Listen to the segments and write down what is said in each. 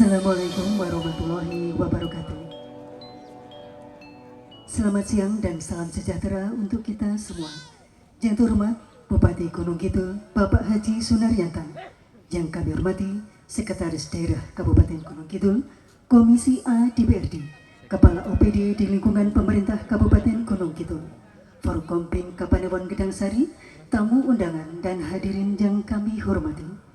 Assalamualaikum warahmatullahi wabarakatuh. Selamat siang dan salam sejahtera untuk kita semua. Yang terhormat Bupati Gunung Kidul Bapak Haji Sunaryanto, yang kami hormati Sekretaris Daerah Kabupaten Gunung Kidul, Komisi A DPRD, Kepala OPD di lingkungan pemerintah Kabupaten Gunung Kidul, Forkompim Kapanewon Gedangsari, tamu undangan dan hadirin yang kami hormati.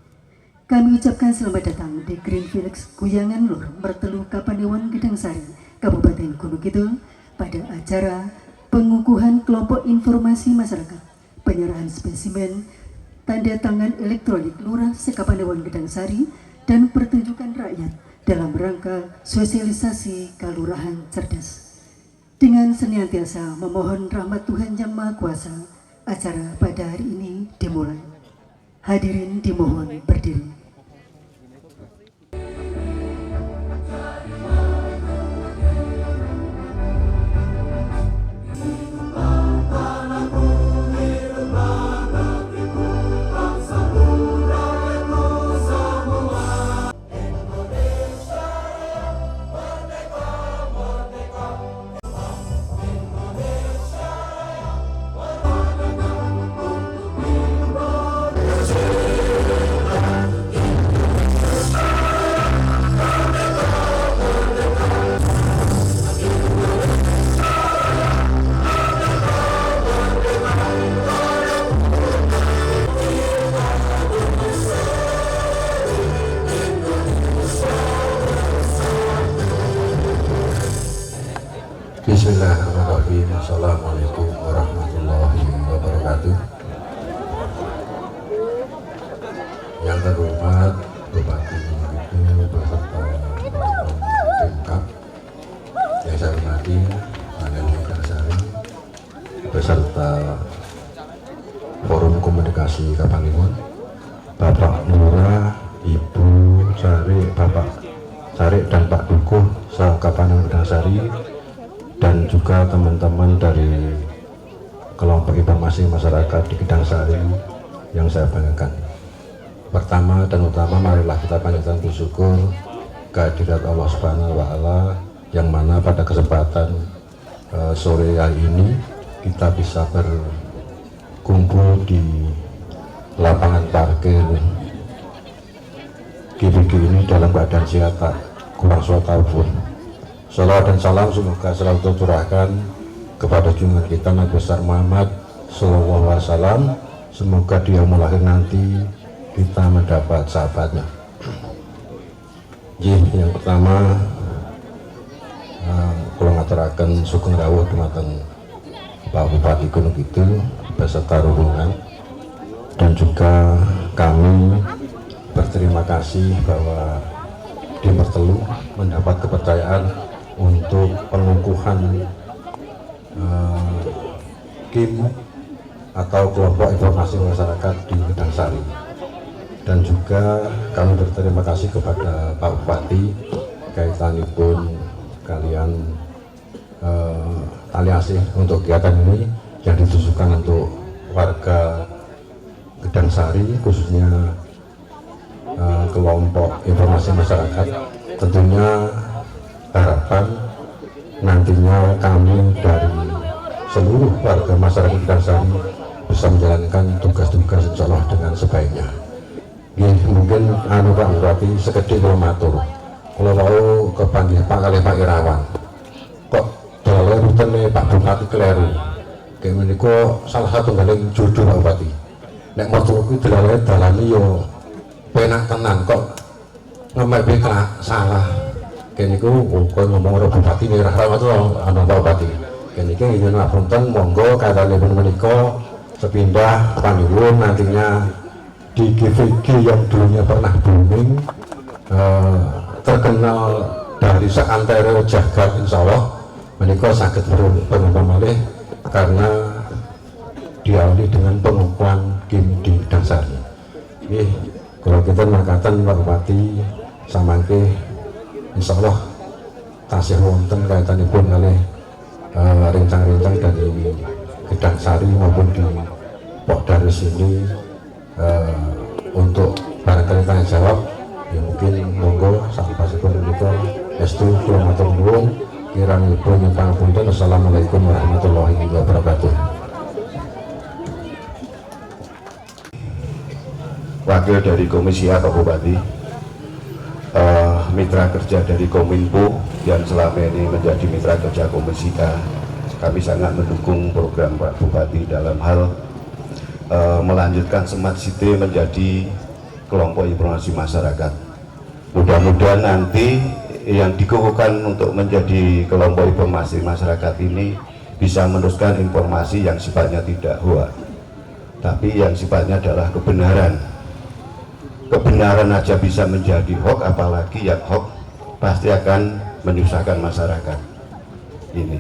Kami ucapkan selamat datang di Green Village Guyangan Lor Mertelu Kapanewon Gedangsari, Kabupaten Gunung Kidul pada acara pengukuhan kelompok informasi masyarakat, penyerahan spesimen, tanda tangan elektronik Lurah Sekapanewon Gedangsari, dan pertunjukan rakyat dalam rangka sosialisasi kelurahan cerdas. Dengan senantiasa memohon rahmat Tuhan Yang Maha Kuasa, acara pada hari ini dimulai. Hadirin dimohon berdiri. Bismillahirrahmanirrahim. Assalamualaikum warahmatullahi wabarakatuh. Yang terhormat Bupati Gunung Kidul beserta Pemkab, yang saya hormati Panewon Gedangsari beserta Forum Komunikasi Kapanewon, Bapak Lurah, Ibu Carik, Bapak Carik dan Pak Dukuh Kapanewon Gedangsari, dan juga teman-teman dari kelompok informasi masyarakat di Gedangsari yang saya banggakan. Pertama dan utama, marilah kita panjatkan bersyukur kehadirat Allah Subhanahu wa Ta'ala, yang mana pada kesempatan sore hari ini kita bisa berkumpul di lapangan parkir GBG ini dalam keadaan sehat, tak kurang suatu apapun. Salawat dan salam semoga selalu tercurahkan kepada junjungan kita Nabi besar Muhammad Sallallahu Alaihi Wasallam. Semoga di yaumul akhir nanti kita mendapat sahabatnya. Yang pertama, kalau ngaturaken sugeng rawuh dumateng Pak Bupati Gunung Kidul beserta rombongan, dan juga kami berterima kasih bahwa di Mertelu mendapat kepercayaan untuk pengukuhan KIM atau kelompok informasi masyarakat di Gedangsari. Dan juga kami berterima kasih kepada Pak Bupati kaitanipun kalian tali asih untuk kegiatan ini yang ditujukan untuk warga Gedangsari, khususnya kelompok informasi masyarakat. Tentunya harapan nantinya kami dari seluruh warga masyarakat Gedangsari bisa menjalankan tugas-tugas insya Allah dengan sebaiknya. Mungkin Pak Bupati sekedhik kula matur, kula wau kepanggih Pak kali Pak Irawan, kok dalam rutene Pak Bupati keliru. Kayak menika salah satu galing jujur Pak Bupati. Nek motor kuwi dalane yo penak tenan, kok ngemek salah. Kene niku kok ngomong karo Bupati Mirah Rahmat ana Pak Bupati. Kene iki ingin ngapunten, monggo kadanipun menika sepindah panyuwun nantinya di GVG yang dulunya pernah booming, terkenal dari seantero jagat, insya Allah menika saged berkembang malih karena diawali dengan pengukuhan KIM di Gedangsari. Kalau kita mengatakan Pak Bupati samangke insya Allah tasih wonten kaitanipun kalih rencang-rencang dari Gedangsari maupun di Pokdaris ini untuk barangkali tanya jawab, ya mungkin monggo sampasipun Estu kula matur nuwun kirangipun nyuwun pangapunten. Assalamualaikum warahmatullahi wabarakatuh. Wakil dari Komisi A Pak Bupati, mitra kerja dari Kominfo yang selama ini menjadi mitra kerja Komisi A, kami sangat mendukung program Pak Bupati dalam hal melanjutkan Smart City menjadi kelompok informasi masyarakat. Mudah-mudahan nanti yang dikukuhkan untuk menjadi kelompok informasi masyarakat ini bisa meneruskan informasi yang sifatnya tidak hoax, tapi yang sifatnya adalah kebenaran. Kebenaran aja bisa menjadi hoax, apalagi yang hoax pasti akan menyusahkan masyarakat ini.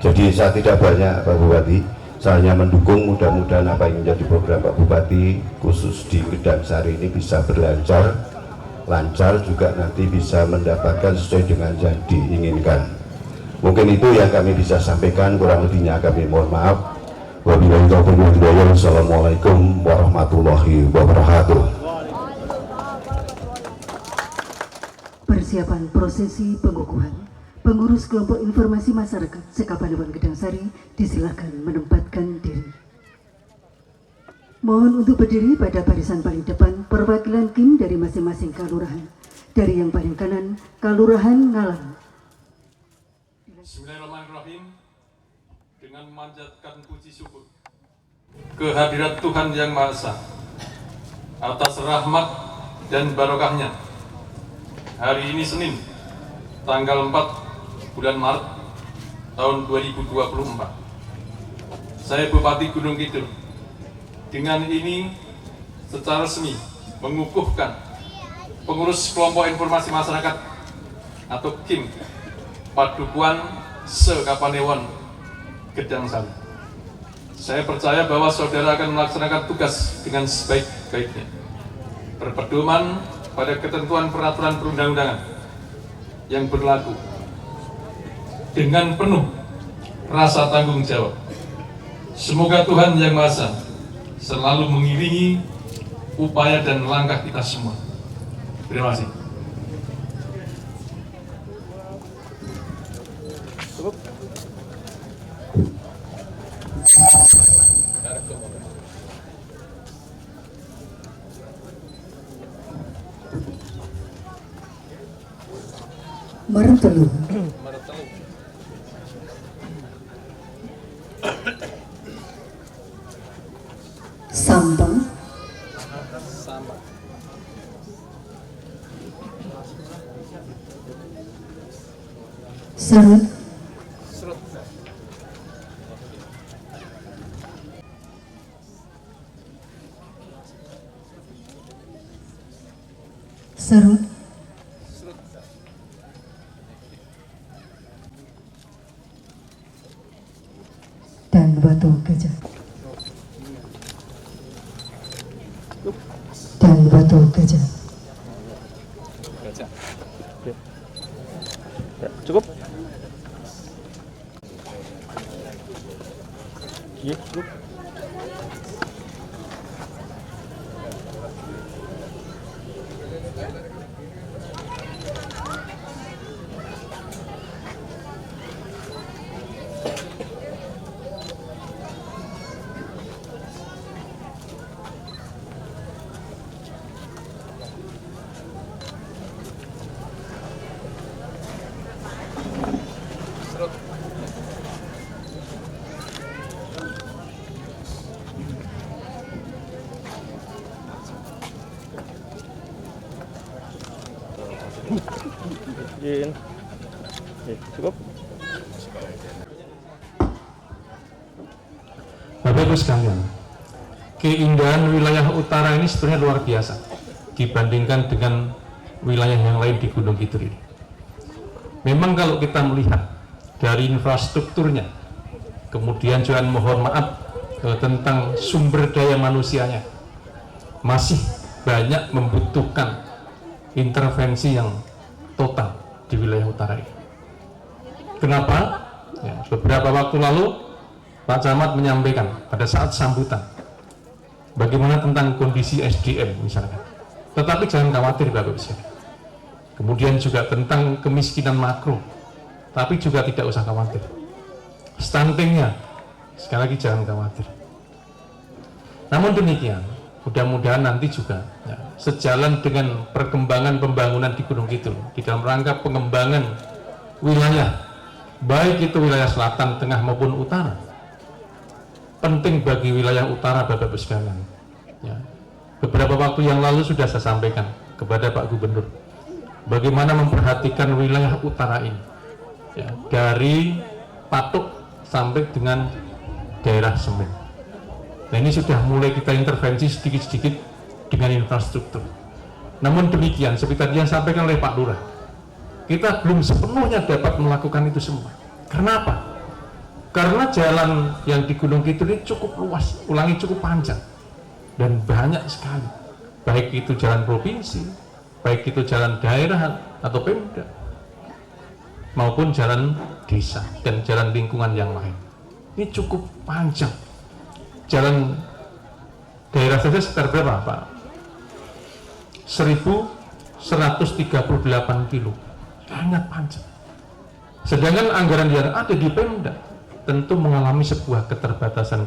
Jadi saya tidak banyak Pak Bupati, saya hanya mendukung. Mudah-mudahan apa yang menjadi program Pak Bupati khusus di Gedang Sari ini bisa berlancar, lancar juga nanti bisa mendapatkan sesuai dengan yang diinginkan. Mungkin itu yang kami bisa sampaikan, kurang lebihnya kami mohon maaf. Wabillahi taufiq wal hidayah. Wassalamualaikum warahmatullahi wabarakatuh. Persiapan prosesi pengukuhan pengurus kelompok informasi masyarakat Sekapanewon Gedang Sari disilakan menempatkan diri. Mohon untuk berdiri pada barisan paling depan perwakilan Kim dari masing-masing kelurahan. Dari yang paling kanan, Kelurahan Ngalang. Bismillahirrahmanirrahim. Dengan memanjatkan puji syukur kehadirat Tuhan Yang Maha Esa atas rahmat dan barokahnya, hari ini Senin tanggal 4 bulan Maret tahun 2024, saya Bupati Gunung Kidul dengan ini secara resmi mengukuhkan pengurus kelompok informasi masyarakat atau KIM Padukuhan Sekapanewon Gedang Sari. Saya percaya bahwa saudara akan melaksanakan tugas dengan sebaik-baiknya, berpedoman pada ketentuan peraturan perundang-undangan yang berlaku dengan penuh rasa tanggung jawab. Semoga Tuhan Yang Maha Esa selalu mengiringi upaya dan langkah kita semua. Terima kasih. Martelu. Sampang. Serut. Serut. Dan Batu Gajah. Dan Batu Gajah. Ya, cukup. Iya, cukup. Izin. Oke, cukup. Bapak Ibu sekalian, keindahan wilayah utara ini sebenarnya luar biasa dibandingkan dengan wilayah yang lain di Gunung Kidul ini. Memang kalau kita melihat dari infrastrukturnya, kemudian juga mohon maaf tentang sumber daya manusianya, masih banyak membutuhkan intervensi yang total di wilayah utara ini. Kenapa? Ya, beberapa waktu lalu Pak Camat menyampaikan pada saat sambutan bagaimana tentang kondisi SDM misalnya. Tetapi jangan khawatir Bapak Ibu sekalian. Kemudian juga tentang kemiskinan makro, tapi juga tidak usah khawatir. Stuntingnya, sekali lagi jangan khawatir. Namun demikian, mudah-mudahan nanti juga ya, sejalan dengan perkembangan pembangunan di Gunung Kidul di dalam rangka pengembangan wilayah, baik itu wilayah selatan, tengah maupun utara. Penting bagi wilayah utara, Bapak-Ibu sekalian. Ya. Beberapa waktu yang lalu sudah saya sampaikan kepada Pak Gubernur, bagaimana memperhatikan wilayah utara ini, ya, dari Patuk sampai dengan daerah Semen. Nah, ini sudah mulai kita intervensi sedikit-sedikit dengan infrastruktur. Namun demikian, seperti tadi yang disampaikan oleh Pak Lurah, kita belum sepenuhnya dapat melakukan itu semua. Kenapa? Karena jalan yang di Gunung Kidul ini cukup luas, cukup panjang dan banyak sekali, baik itu jalan provinsi, baik itu jalan daerah atau Pemda, maupun jalan desa dan jalan lingkungan yang lain. Ini cukup panjang. Jalan daerah saja sekitar berapa, Pak? 1.138 kilo, sangat panjang. Sedangkan anggaran yang ada di Pemda tentu mengalami sebuah keterbatasan,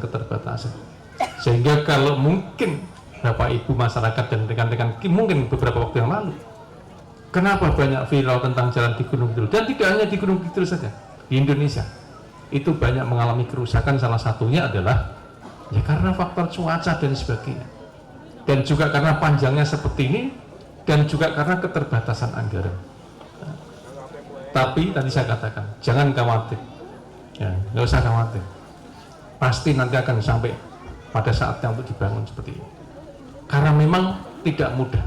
sehingga kalau mungkin Bapak Ibu masyarakat dan rekan-rekan mungkin beberapa waktu yang lalu, kenapa banyak viral tentang jalan di Gunung Kidul, dan tidak hanya di Gunung Kidul saja, di Indonesia itu banyak mengalami kerusakan. Salah satunya adalah ya karena faktor cuaca dan sebagainya, dan juga karena panjangnya seperti ini, dan juga karena keterbatasan anggaran. Tapi tadi saya katakan, jangan khawatir, ya, nggak usah khawatir, pasti nanti akan sampai pada saatnya untuk dibangun seperti ini. Karena memang tidak mudah,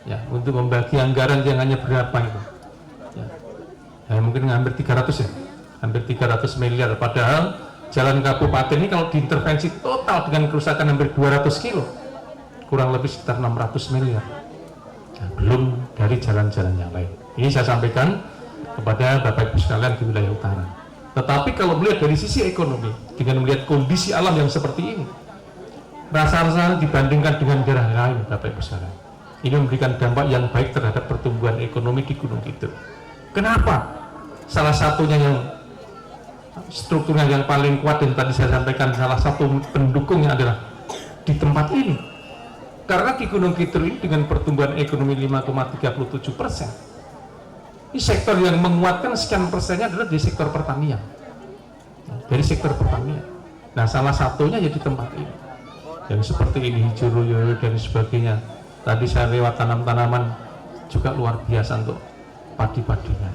ya, untuk membagi anggaran yang hanya berapa itu, ya, mungkin hampir 300 ya, hampir 300 miliar. Padahal jalan kabupaten ini kalau diintervensi total dengan kerusakan hampir 200 kilo, kurang lebih sekitar 600 miliar. Ya, belum dari jalan-jalan yang lain. Ini saya sampaikan kepada Bapak Ibu sekalian di wilayah utara. Tetapi kalau melihat dari sisi ekonomi, dengan melihat kondisi alam yang seperti ini, rasa-rasa dibandingkan dengan daerah lain, Bapak Ibu sekalian, ini memberikan dampak yang baik terhadap pertumbuhan ekonomi di Gunung Kidul. Kenapa? Salah satunya yang strukturnya yang paling kuat, dan tadi saya sampaikan salah satu pendukungnya adalah di tempat ini. Karena di Gunung Kidul ini dengan pertumbuhan ekonomi 5,37%, ini sektor yang menguatkan sekian persennya adalah di sektor pertanian, dari sektor pertanian. Nah, salah satunya ya di tempat ini, yang seperti ini, hijau royo dan sebagainya. Tadi saya lewat tanam-tanaman juga luar biasa untuk padi-padinya.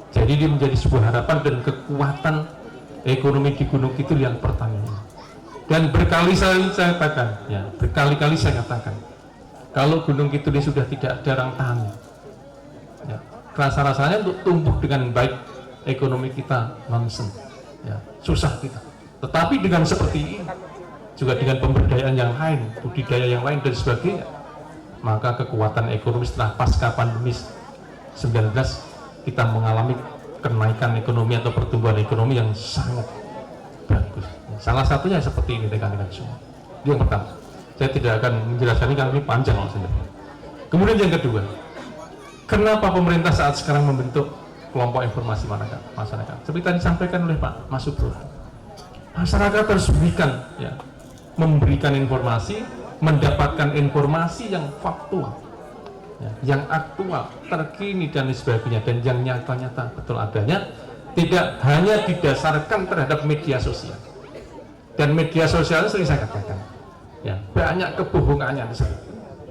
Jadi ini menjadi sebuah harapan dan kekuatan ekonomi di Gunung Kidul yang pertanian. Dan berkali-kali saya katakan, ya, berkali-kali saya katakan, kalau Gunung Kidul ini sudah tidak ada orang tani, ya, rasa-rasanya untuk tumbuh dengan baik ekonomi kita nonsen, ya, susah kita. Tetapi dengan seperti ini, juga dengan pemberdayaan yang lain, budidaya yang lain dan sebagainya, maka kekuatan ekonomi setelah pasca pandemi 19 kita mengalami kenaikan ekonomi atau pertumbuhan ekonomi yang sangat bagus. Salah satunya seperti ini, rekan-rekan semua. Yang pertama, saya tidak akan menjelaskan ini karena ini panjang maksudnya. Kemudian yang kedua, kenapa pemerintah saat sekarang membentuk kelompok informasi masyarakat? Seperti tadi disampaikan oleh Pak Mas Subro, masyarakat harus memberikan informasi, mendapatkan informasi yang faktual, ya, yang aktual, terkini dan sebagainya, dan yang nyata-nyata betul adanya, tidak hanya didasarkan terhadap media sosial. Dan media sosial sering saya katakan, ya, banyak kebohongannya tersebut,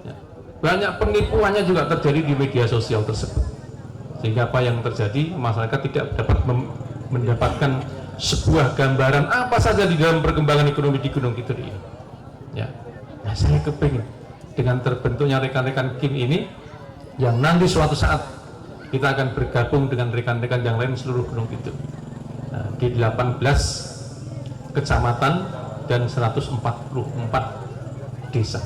ya, banyak penipuannya juga terjadi di media sosial tersebut, sehingga apa yang terjadi, masyarakat tidak dapat mendapatkan sebuah gambaran apa saja di dalam perkembangan ekonomi di Gunung Kidul ini, ya. Nah, saya kepingin dengan terbentuknya rekan-rekan KIM ini, yang nanti suatu saat kita akan bergabung dengan rekan-rekan yang lain seluruh Gunung Kidul, nah, di 18 kecamatan dan 144 desa.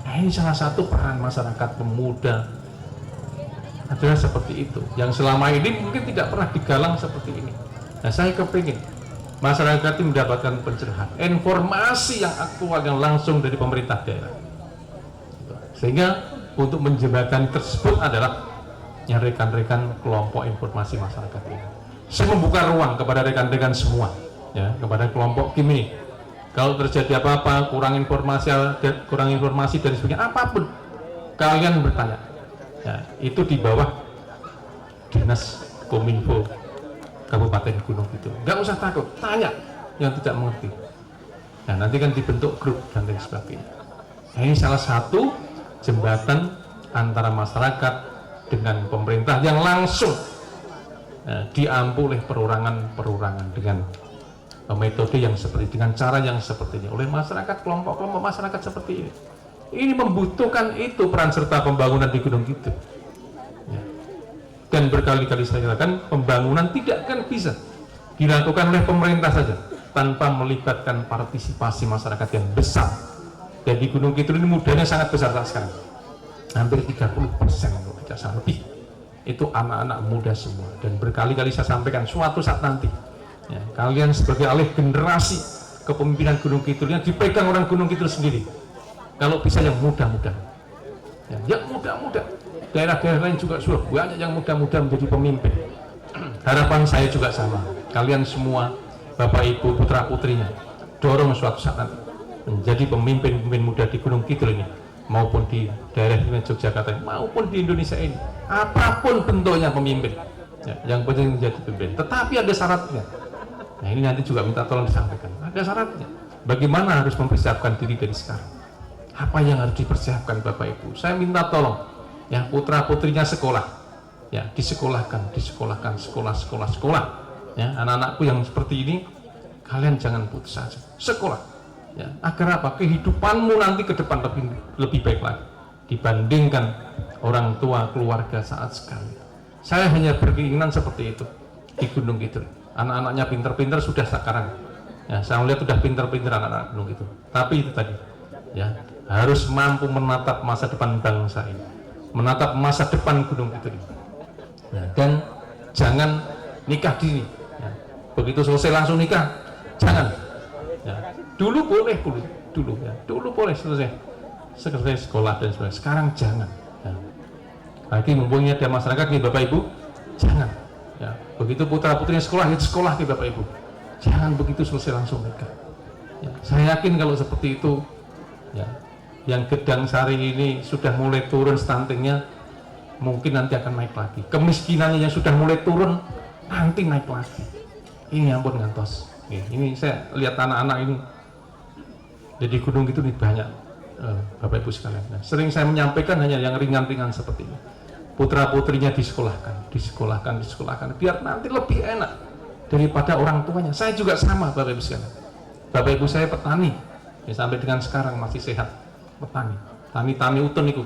Nah, ini salah satu peran masyarakat pemuda adalah seperti itu, yang selama ini mungkin tidak pernah digalang seperti ini. Nah, saya kepingin masyarakat ini mendapatkan pencerahan, informasi yang aktual yang langsung dari pemerintah daerah, sehingga untuk menjembatani tersebut adalah yang rekan-rekan kelompok informasi masyarakat ini. Saya membuka ruang kepada rekan-rekan semua, ya, kepada kelompok KIM ini. Kalau terjadi apa-apa, kurang informasi dan sebagainya, apapun, kalian bertanya. Ya, itu di bawah Dinas Kominfo Kabupaten Gunung Kidul. Nggak usah takut, tanya yang tidak mengerti. Nah, nanti kan dibentuk grup dan lain sebagainya. Nah, ini salah satu jembatan antara masyarakat dengan pemerintah yang langsung diampu oleh perorangan-perorangan dengan metode yang seperti, dengan cara yang seperti ini oleh masyarakat, kelompok-kelompok masyarakat seperti ini. Ini membutuhkan itu peran serta pembangunan di Gunung Kidul. Ya. Dan berkali-kali saya katakan, pembangunan tidak akan bisa dilakukan oleh pemerintah saja tanpa melibatkan partisipasi masyarakat yang besar. Dan di Gunung Kidul ini mudanya sangat besar sekarang, hampir 30% kalau tidak salah lebih. Itu anak-anak muda semua. Dan berkali-kali saya sampaikan, suatu saat nanti ya, kalian sebagai alih generasi kepemimpinan Gunung Kidul yang dipegang orang Gunung Kidul sendiri, kalau bisa yang muda-muda, ya, yang muda-muda. Daerah-daerah lain juga sudah banyak yang muda-muda menjadi pemimpin. Harapan saya juga sama, kalian semua Bapak Ibu putra putrinya dorong suatu saat nanti menjadi pemimpin-pemimpin muda di Gunung Kidul ini, maupun di daerah Yogyakarta ini, maupun di Indonesia ini, apapun bentuknya pemimpin, ya, yang penting menjadi pemimpin. Tetapi ada syaratnya. Nah, ini nanti juga minta tolong disampaikan. Ada syaratnya. Bagaimana harus mempersiapkan diri dari sekarang? Apa yang harus dipersiapkan Bapak Ibu? Saya minta tolong, ya, putra putrinya sekolah, ya, disekolahkan, sekolah. Ya, anak-anakku yang seperti ini, kalian jangan putus saja, sekolah. Ya, agar apa? Kehidupanmu nanti ke depan lebih baik lagi dibandingkan orang tua keluarga saat sekali. Saya hanya berkeinginan seperti itu di Gunung Kidul. Anak-anaknya pinter-pinter sudah sekarang. Ya, saya melihat sudah pinter-pinter anak-anak Gunung Kidul. Tapi itu tadi, ya, harus mampu menatap masa depan bangsa ini, menatap masa depan Gunung Kidul. Ya, dan jangan nikah dini. Ya, begitu selesai langsung nikah, jangan. Ya, dulu boleh selesai sekolah dan sebagainya. Sekarang jangan. Ya. Lagi mumpungnya ada masyarakat nih Bapak Ibu, jangan. Ya, begitu putra putrinya sekolah, ya sekolah nih Bapak Ibu. Jangan begitu selesai langsung nikah. Ya, saya yakin kalau seperti itu, ya, yang Gedang Sari ini sudah mulai turun stuntingnya, mungkin nanti akan naik lagi. Kemiskinannya yang sudah mulai turun, nanti naik lagi. Ini ampun ngantos. Ini saya lihat anak-anak ini jadi Gunung Kidul ini banyak, Bapak Ibu sekalian. Nah, sering saya menyampaikan hanya yang ringan-ringan seperti ini. Putra putrinya disekolahkan, biar nanti lebih enak daripada orang tuanya. Saya juga sama Bapak Ibu sekalian. Bapak Ibu saya petani, ya, sampai dengan sekarang masih sehat, petani, tani utun itu.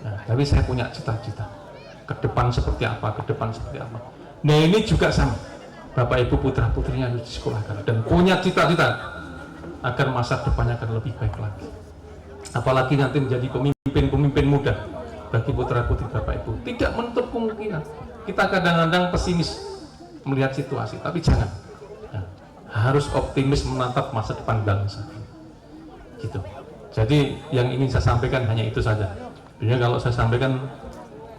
Nah, tapi saya punya cita-cita ke depan seperti apa, Nah, ini juga sama. Bapak Ibu putra putrinya harus disekolahkan dan punya cita-cita agar masa depannya akan lebih baik lagi. Apalagi nanti menjadi pemimpin muda bagi putra putri Bapak Ibu. Tidak menutup kemungkinan kita kadang-kadang pesimis melihat situasi, tapi jangan. Ya, harus optimis menatap masa depan bangsa. Gitu. Jadi yang ingin saya sampaikan hanya itu saja. Sebenarnya kalau saya sampaikan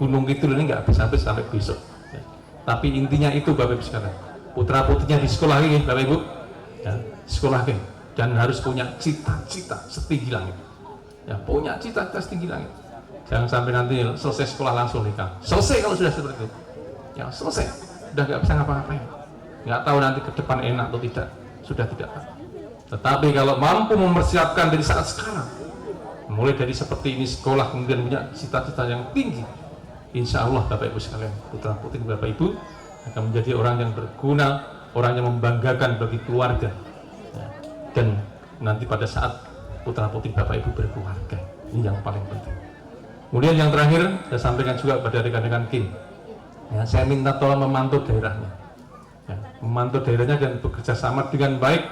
Gunung Kidul ini nggak habis-habis sampai besok. Ya. Tapi intinya itu Bapak Ibu sekalian. Putra putrinya di sekolah ini Bapak Ibu, ya, sekolah ini, dan harus punya cita-cita setinggi langit. Ya, punya cita-cita setinggi langit. Jangan sampai nanti selesai sekolah langsung nikah. Selesai kalau sudah seperti itu. Ya, selesai. Sudah nggak bisa ngapa-ngapain. Nggak tahu nanti ke depan enak atau tidak. Sudah tidak tahu. Tetapi kalau mampu mempersiapkan dari saat sekarang, mulai dari seperti ini sekolah, kemudian punya cita-cita yang tinggi, insya Allah Bapak Ibu sekalian, putra putri Bapak Ibu akan menjadi orang yang berguna, orang yang membanggakan bagi keluarga, ya, dan nanti pada saat putra putri Bapak Ibu berkeluarga, ini yang paling penting. Kemudian yang terakhir saya sampaikan juga pada rekan-rekan KIM, ya, saya minta tolong memantau daerahnya, ya, memantau daerahnya dan bekerja sama dengan baik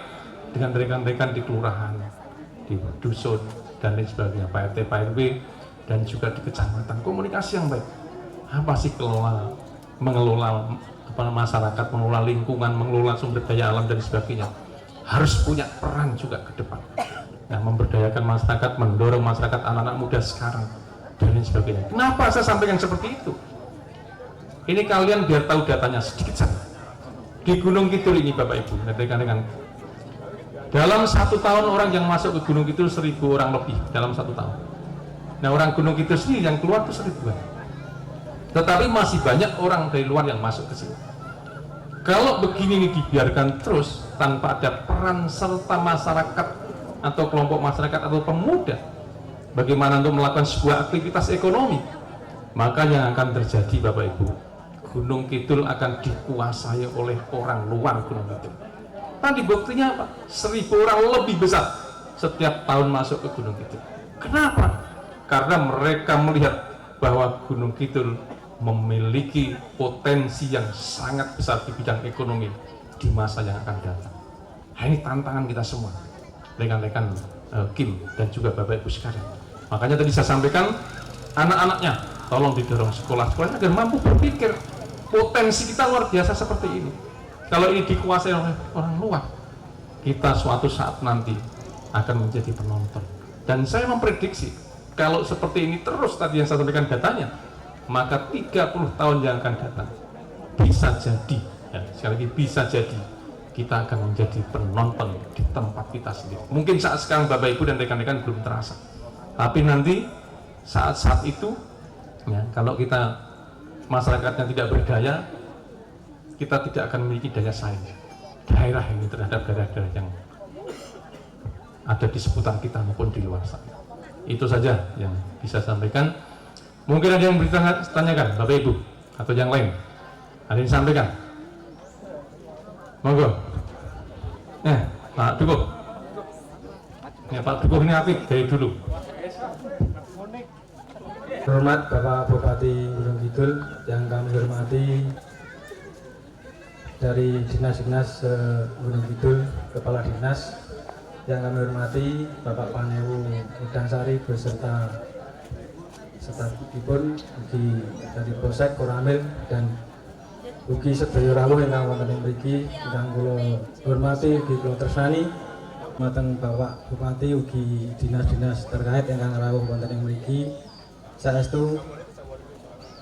dengan rekan-rekan di kelurahan, di dusun dan lain sebagainya, Pak RT, Pak RW, dan juga di kecamatan. Komunikasi yang baik. Apa sih mengelola masyarakat, mengelola lingkungan, mengelola sumber daya alam dan sebagainya, harus punya peran juga ke depan. Nah, memberdayakan masyarakat, mendorong masyarakat, anak-anak muda sekarang dan lain sebagainya. Kenapa saya sampaikan seperti itu? Ini kalian biar tahu datanya sedikit saja. Di Gunung Kidul ini Bapak Ibu, dengan dalam 1 tahun orang yang masuk ke Gunung Kidul 1.000 orang lebih dalam 1 tahun. Nah, orang Gunung Kidul sendiri yang keluar itu 1.000-an. Tetapi masih banyak orang dari luar yang masuk ke sini. Kalau begini ini dibiarkan terus tanpa ada peran serta masyarakat atau kelompok masyarakat atau pemuda bagaimana untuk melakukan sebuah aktivitas ekonomi, maka yang akan terjadi Bapak Ibu, Gunung Kidul akan dikuasai oleh orang luar Gunung Kidul. Tadi buktinya apa? 1.000 orang lebih besar setiap tahun masuk ke Gunung Kidul. Kenapa? Karena mereka melihat bahwa Gunung Kidul memiliki potensi yang sangat besar di bidang ekonomi di masa yang akan datang. Nah, ini tantangan kita semua, rekan-rekan Kim dan juga Bapak Ibu sekalian. Makanya tadi saya sampaikan, anak-anaknya tolong didorong sekolah-sekolahnya agar mampu berpikir potensi kita luar biasa seperti ini. Kalau ini dikuasai oleh orang luar, kita suatu saat nanti akan menjadi penonton. Dan saya memprediksi kalau seperti ini terus tadi yang saya sampaikan datanya, maka 30 tahun yang akan datang bisa jadi, ya, sekali lagi bisa jadi kita akan menjadi penonton di tempat kita sendiri. Mungkin saat sekarang Bapak Ibu dan rekan-rekan belum terasa, tapi nanti saat-saat itu, ya, kalau kita masyarakatnya tidak berdaya, kita tidak akan memiliki daya saing daerah ini terhadap daerah-daerah yang ada di seputar kita maupun di luar sana. Itu saja yang bisa saya sampaikan. Mungkin ada yang bertanyakan Bapak Ibu atau yang lain, ada yang sampaikan, monggo. Pak Dukuh, ya, Pak Dukuh ini apik dari dulu. Hormat Bapak Bupati Gunung Kidul yang kami hormati, dari Dinas-Dinas Gunung Kidul, Kepala Dinas yang kami hormati, Bapak Panewu Udangsari beserta stafipun ugi dari Polsek Koramil dan ugi sedaya rawuh ingkang wonten ing mriki ingkang kula hormati ugi kula tresnani, mateng Bapak Bupati ugi dinas-dinas terkait ingkang rawuh wonten ing mriki. Saestu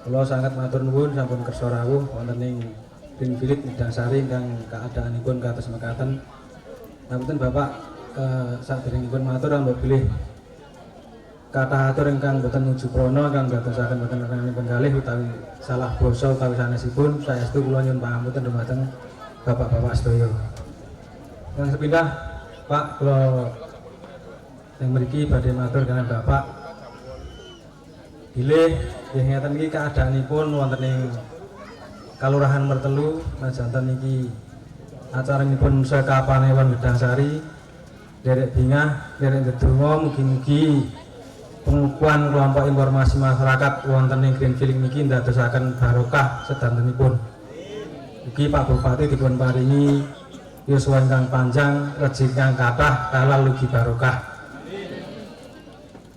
kula sangat matur nuwun sampun kersa rawuh wonten ing Greenfield Udangsari ingkang keadaanipun kados mekaten. Ngapunten Bapak, saderengipun matur ambek bilih kata atur ingkang boten nuju prana kang dadosaken boten rekanipun penggalih utawi salah basa utawi sanesipun, saestu kula nyuwun pangapunten dumateng bapak-bapak sedaya. Yang sepindah Pak, kula yang mriki badhe matur kaliyan Bapak bilih nggih ngeten iki keadaanipun wonten ing Kalurahan Mertelu najanten iki acaranipun Seka Panewan Udangsari derek bingah derek ndedonga mugi-mugi pengukuhan kelompok informasi masyarakat wonten ing Greenfield niki ndadosaken barokah sedantenipun. Ugi Pak Bupati dipun paringi yuswa ingkang panjang, rejeki ingkang kathah, halal ugi barokah.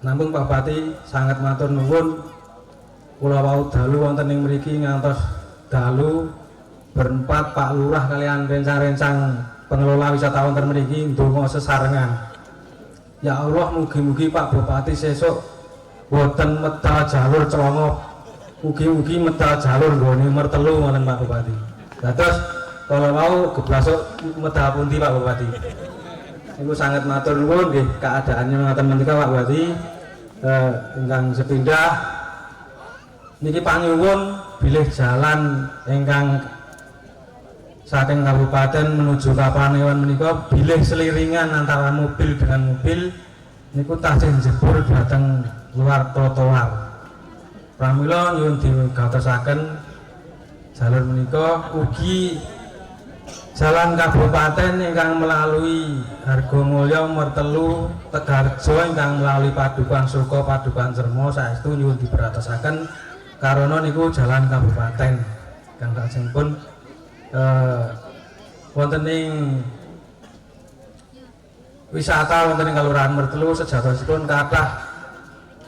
Namung Pak Bupati sangat matur nuwun, kula wau dalu wonten ing mriki ngantos dalu berempat Pak Lurah kalian rencang-rencang pengelola wisata wonten mriki ndonga sesarengan. Ya Allah, mugi-mugi Pak Bupati sesuk boten medal jalur Celongok, mugi-mugi medal jalur nggone Mertelu wonten Pak Bupati. Dados kala wau geblasuk medal pundi Pak Bupati? Iku sangat matur nuwun nggih keadaannya ngoten menika Pak Bupati. Ingkang sepindah niki panyuwun bilih jalan ingkang saking kabupaten menuju Kapanewan menika bilih seliringan antara mobil dengan mobil niku tasih jebur dhateng luar trotoar. Pramila nyuwun digatosaken jalur menika ugi jalan kabupaten ingkang melalui Hargomulyo, Mertelu, Tegarjo ingkang melalui Padukan Suko, Padukan Cermo saestu nyuwun diberatosaken karena niku jalan kabupaten kang lajengipun wonten ing wisata wonten ing Kalurahan Mertelu sejatosipun kathah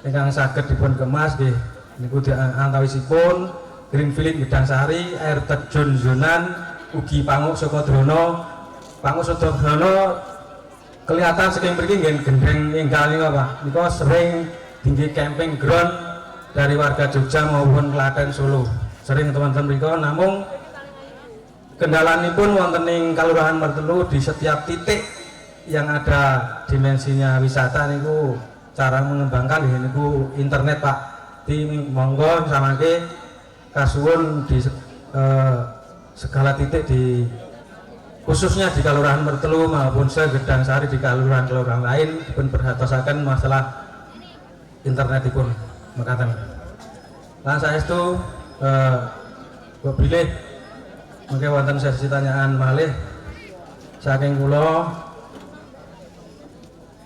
ingkang saged dipun kemas nggih niku antawisipun Greenfield Udangsari, air terjun Zonan, ugi Panguk Sukodrono. Panguk Sukodrono kelihatan saking mriki nggih gendeng enggal niku Pak. Niku sering tinggi camping ground dari warga Jogja maupun Klaten, Solo. sering teman-teman mriku, namung kendalanipun wonten ing Kalurahan Mertelu di setiap titik yang ada dimensinya wisata niku cara mengembangkan niku internet Pak. Di monggo samangke kasuwun di segala titik di khususnya di Kalurahan Mertelu maupun Segedang Sari di kelurahan lain dipun perhatosaken masalah internetipun mekaten. Lan saestu kok bilih mungkin wonten sesi tanyaan malih saking kula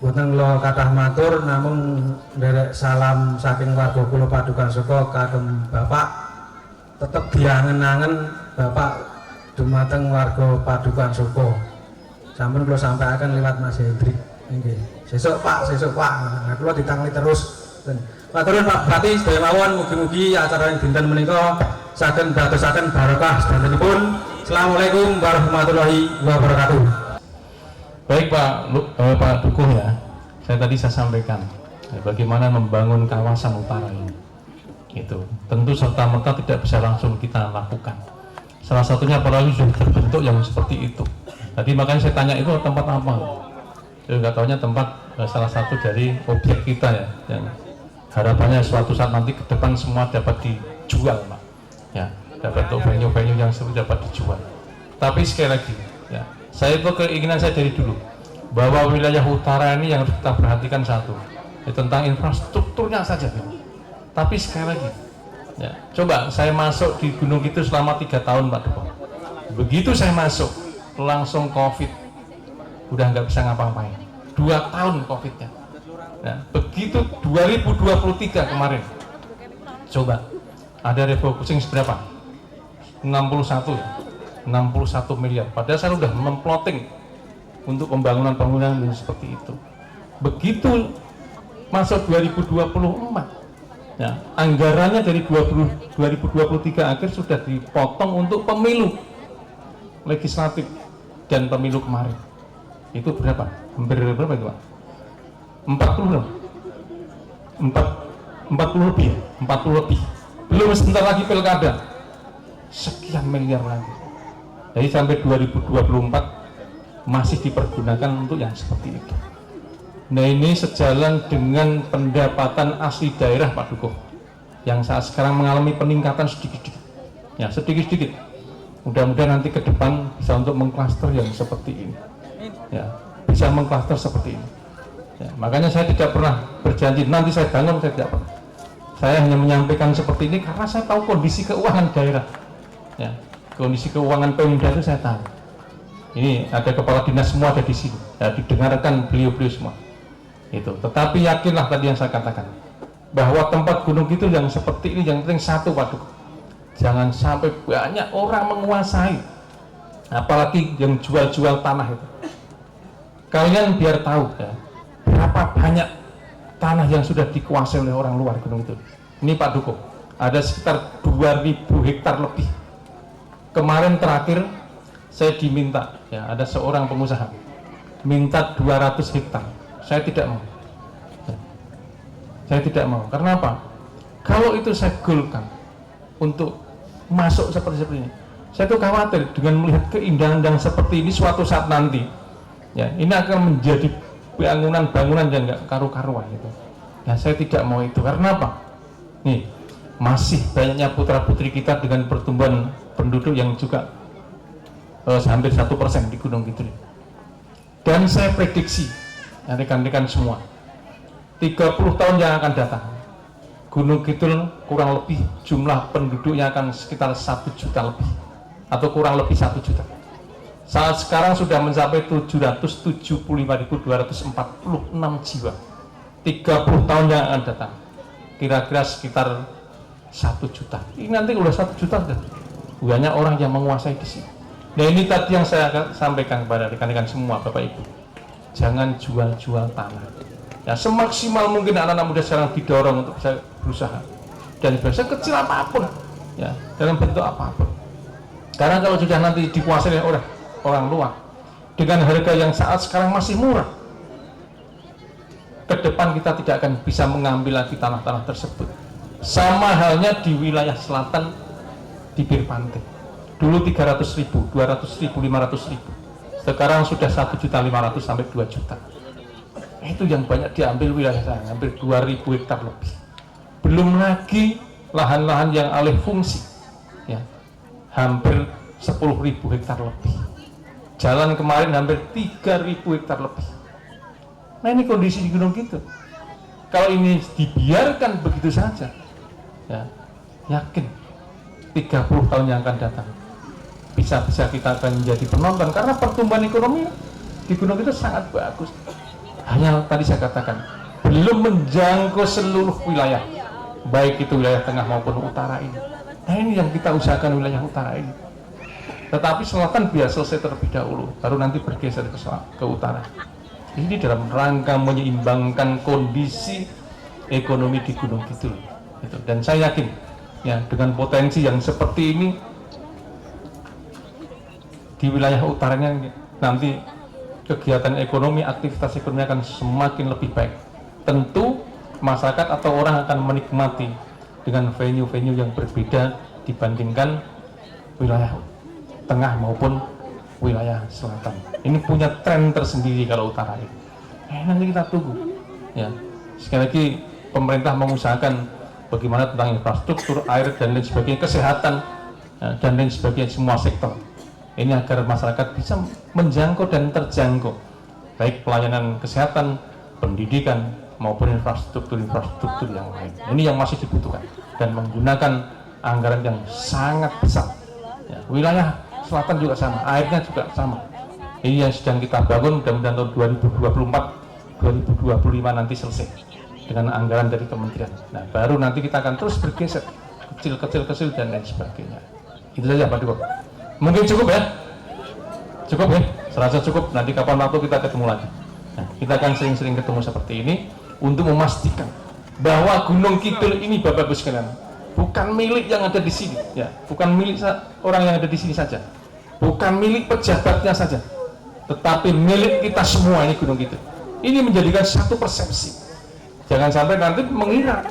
boten kula kathah matur namung nderek salam saking warga kula Padukan Soko kagem Bapak tetep diangen-angen Bapak dumateng warga Padukan Soko. Sampun kula sampaikan lewat Mas Hendrik nggih. Sesuk Pak. Nah, kula ditangani terus. Matur nuwun Pak Bupati sedaya mawon mugi-mugi acara dinten menika saged dadosaken barokah sedantenipun. Assalamualaikum warahmatullahi wabarakatuh. Baik Pak Dukuh ya, saya sampaikan bagaimana membangun kawasan utara ini. Itu tentu serta merta tidak bisa langsung kita lakukan. Salah satunya apalagi sudah terbentuk yang seperti itu. Tadi makanya saya tanya itu tempat apa? Saya nggak tahunya tempat salah satu dari objek kita ya, yang harapannya suatu saat nanti ke depan semua dapat dijual Pak. Ya, dapat venue-venue yang sudah dapat dijual. Tapi sekali lagi ya, saya itu keinginan saya dari dulu bahwa wilayah utara ini yang harus kita perhatikan satu ya, tentang infrastrukturnya saja ya. Tapi sekali lagi ya, coba saya masuk di Gunung Kidul selama 3 tahun Pak Dukuh. Begitu saya masuk langsung COVID, udah nggak bisa ngapa-ngapain. 2 tahun COVID-nya. Nah, begitu 2023 kemarin, coba ada refocusing seberapa? 61 miliar. Padahal saya sudah memploting untuk pembangunan yang seperti itu. Begitu masuk 2024, ya, anggarannya dari 2023 akhir sudah dipotong untuk pemilu legislatif dan pemilu kemarin. Itu berapa? Hampir berapa itu Pak? 40 lebih. Belum sebentar lagi pilkada. Sekian miliar lagi. Jadi sampai 2024 masih dipergunakan untuk yang seperti itu. Nah ini sejalan dengan pendapatan asli daerah Pak Dukuh yang saat sekarang mengalami peningkatan sedikit-sedikit. Ya sedikit-sedikit. Mudah-mudahan nanti ke depan bisa untuk mengklaster yang seperti ini. Ya, bisa mengklaster seperti ini. Ya, makanya saya tidak pernah berjanji nanti saya bangun, saya tidak pernah. Saya hanya menyampaikan seperti ini karena saya tahu kondisi keuangan daerah. Ya, kondisi keuangan Pemda itu saya tahu. Ini ada kepala dinas semua ada di sini. Ya, didengarkan beliau-beliau semua. Itu. Tetapi yakinlah tadi yang saya katakan bahwa tempat Gunung Kidul yang seperti ini yang penting satu Pak Dukuh. Jangan sampai banyak orang menguasai, apalagi yang jual-jual tanah itu. Kalian biar tahu ya, berapa banyak tanah yang sudah dikuasai oleh orang luar Gunung Kidul. Ini Pak Dukuh, ada sekitar 2000 hektar lebih. Kemarin terakhir saya diminta, ya ada seorang pengusaha minta 200 hektar. Saya tidak mau. Saya tidak mau. Karena apa? Kalau itu saya golkan untuk masuk seperti ini, saya tuh khawatir dengan melihat keindahan yang seperti ini suatu saat nanti. Ya, ini akan menjadi bangunan-bangunan yang nggak karu-karuan gitu. Nah, saya tidak mau itu. Karena apa? Nih, masih banyaknya putra-putri kita dengan pertumbuhan penduduk yang juga hampir 1% di Gunung Kidul. Dan saya prediksi, ya, rekan-rekan semua, 30 tahun yang akan datang, Gunung Kidul kurang lebih jumlah penduduknya akan sekitar 1 juta lebih, atau kurang lebih 1 juta. Saat sekarang sudah mencapai 775.246 jiwa. 30 tahun yang akan datang kira-kira sekitar 1 juta. Ini nanti udah 1 juta sudah banyak orang yang menguasai di sini. Nah ini tadi yang saya sampaikan kepada rekan-rekan semua Bapak Ibu, jangan jual-jual tanah ya, semaksimal mungkin anak-anak muda sekarang didorong untuk bisa berusaha dan bisa kecil apapun ya, dalam bentuk apapun. Karena kalau sudah nanti dikuasai oleh orang luar dengan harga yang saat sekarang masih murah, ke depan kita tidak akan bisa mengambil lagi tanah-tanah tersebut. Sama halnya di wilayah selatan bibir pantai. Dulu 300.000, 200.000, 500.000. Sekarang sudah 1.500.000 sampai 2 juta. Itu yang banyak diambil wilayah saya, hampir 2.000 hektar lebih. Belum lagi lahan-lahan yang alih fungsi, ya, hampir 10.000 hektar lebih. Jalan kemarin hampir 3.000 hektar lebih. Nah ini kondisi di Gunung Kidul. Kalau ini dibiarkan begitu saja, ya, yakin 30 tahun yang akan datang bisa-bisa kita akan menjadi penonton, karena pertumbuhan ekonomi di Gunung Kidul sangat bagus. Hanya tadi saya katakan belum menjangkau seluruh wilayah, baik itu wilayah tengah maupun utara ini. Nah ini yang kita usahakan, wilayah utara ini. Tetapi selatan biar selesai terlebih dahulu, baru nanti bergeser ke utara. Ini dalam rangka menyeimbangkan kondisi ekonomi di Gunung Kidul. Dan saya yakin, ya, dengan potensi yang seperti ini di wilayah utaranya nanti kegiatan ekonomi, aktivitas ekonomi akan semakin lebih baik. Tentu masyarakat atau orang akan menikmati dengan venue-venue yang berbeda dibandingkan wilayah tengah maupun wilayah selatan. Ini punya tren tersendiri kalau utara ini. Nanti kita tunggu. Ya, sekali lagi pemerintah mengusahakan bagaimana tentang infrastruktur, air dan lain sebagainya, kesehatan, ya, dan lain sebagainya, semua sektor. Ini agar masyarakat bisa menjangkau dan terjangkau, baik pelayanan kesehatan, pendidikan maupun infrastruktur yang lain. Ini yang masih dibutuhkan dan menggunakan anggaran yang sangat besar. Ya, wilayah selatan juga sama, airnya juga sama. Ini yang sedang kita bangun, mudah-mudahan tahun 2024-2025 nanti selesai dengan anggaran dari kementerian. Nah, baru nanti kita akan terus bergeser kecil dan lain sebagainya. Itu saja Pak Duko. Mungkin cukup ya? Cukup ya? Serasa cukup, nanti kapan waktu kita ketemu lagi. Nah, kita akan sering-sering ketemu seperti ini untuk memastikan bahwa Gunung Kidul ini Bapak Ibu sekalian bukan milik yang ada di sini, ya, bukan milik orang yang ada di sini saja, bukan milik pejabatnya saja, tetapi milik kita semua ini Gunung Kidul. Ini menjadikan satu persepsi. Jangan sampai nanti mengira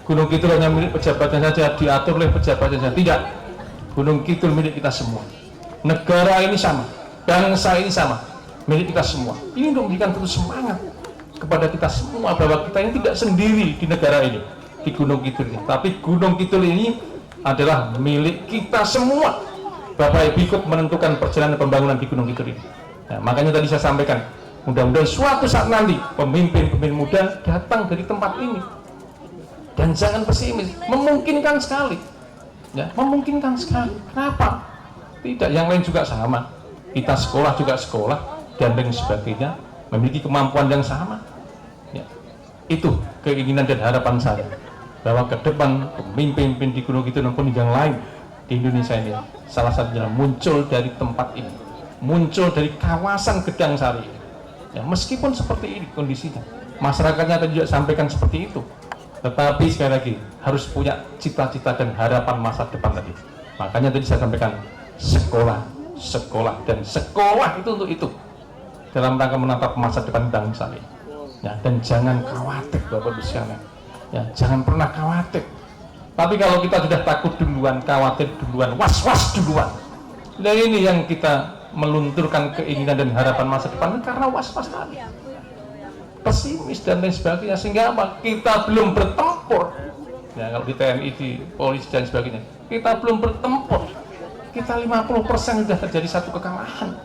Gunung Kidul hanya milik pejabatnya saja, diatur oleh pejabatnya saja. Tidak. Gunung Kidul milik kita semua. Negara ini sama, bangsa ini sama, milik kita semua. Ini untuk memberikan terus semangat kepada kita semua bahwa kita ini tidak sendiri di negara ini, di Gunung Kidul ini. Tapi Gunung Kidul ini adalah milik kita semua. Bapak Ibu ikut menentukan perjalanan pembangunan di Gunung Kidul ini. Nah, makanya tadi saya sampaikan, mudah-mudahan suatu saat nanti pemimpin-pemimpin muda datang dari tempat ini. Dan jangan pesimis, memungkinkan sekali. Ya, memungkinkan sekali. Kenapa? Tidak, yang lain juga sama. Kita sekolah juga sekolah dan lain sebagainya, memiliki kemampuan yang sama. Ya, itu keinginan dan harapan saya bahwa ke depan pemimpin di Gunung Kidul maupun yang lain di Indonesia ini salah satunya muncul dari tempat ini, muncul dari kawasan Gedang Sari. Ya, meskipun seperti ini kondisinya, masyarakatnya tadi juga sampaikan seperti itu. Tetapi sekali lagi harus punya cita-cita dan harapan masa depan tadi. Makanya tadi saya sampaikan sekolah dan sekolah itu untuk itu dalam rangka menatap masa depan bangsa ini. Ya, dan jangan khawatir Bapak Ibu sekalian. Ya, jangan pernah khawatir. Tapi kalau kita sudah takut duluan, khawatir duluan, was-was duluan. Nah ini yang kita melunturkan keinginan dan harapan masa depan karena was-was tadi. Pesimis dan lain sebagainya, sehingga apa? Kita belum bertempur. Ya, kalau di TNI, di polisi dan sebagainya, kita belum bertempur. Kita 50% sudah terjadi satu kekalahan.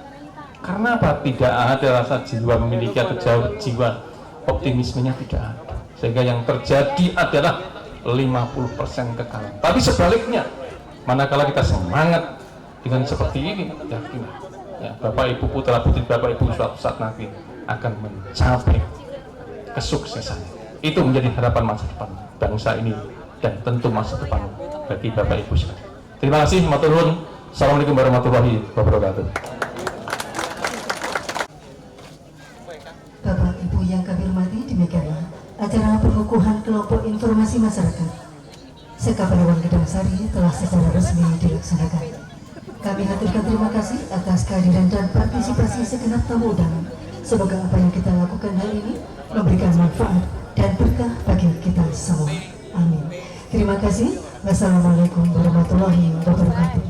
Karena apa? Tidak ada rasa jiwa memiliki atau jiwa optimismenya tidak ada. Sehingga yang terjadi adalah 50% kekalahan. Tapi sebaliknya, manakala kita semangat dengan seperti ini, yakin, ya, Bapak Ibu putra putri Bapak Ibu suatu saat nanti akan mencapai kesuksesan. Itu menjadi harapan masa depan bangsa ini dan tentu masa depan bagi Bapak Ibu sekalian. Terima kasih, matur nuwun. Assalamualaikum warahmatullahi wabarakatuh. Bapak Ibu yang kami hormati, demikianlah acara pengukuhan kelompok informasi masyarakat Sekaparawan Gedang Sari telah secara resmi dilaksanakan. Kami haturkan terima kasih atas kehadiran dan partisipasi segenap tamu undangan. Semoga apa yang kita lakukan hari ini memberikan manfaat dan berkah bagi kita semua. Amin. Terima kasih. Wassalamualaikum warahmatullahi wabarakatuh.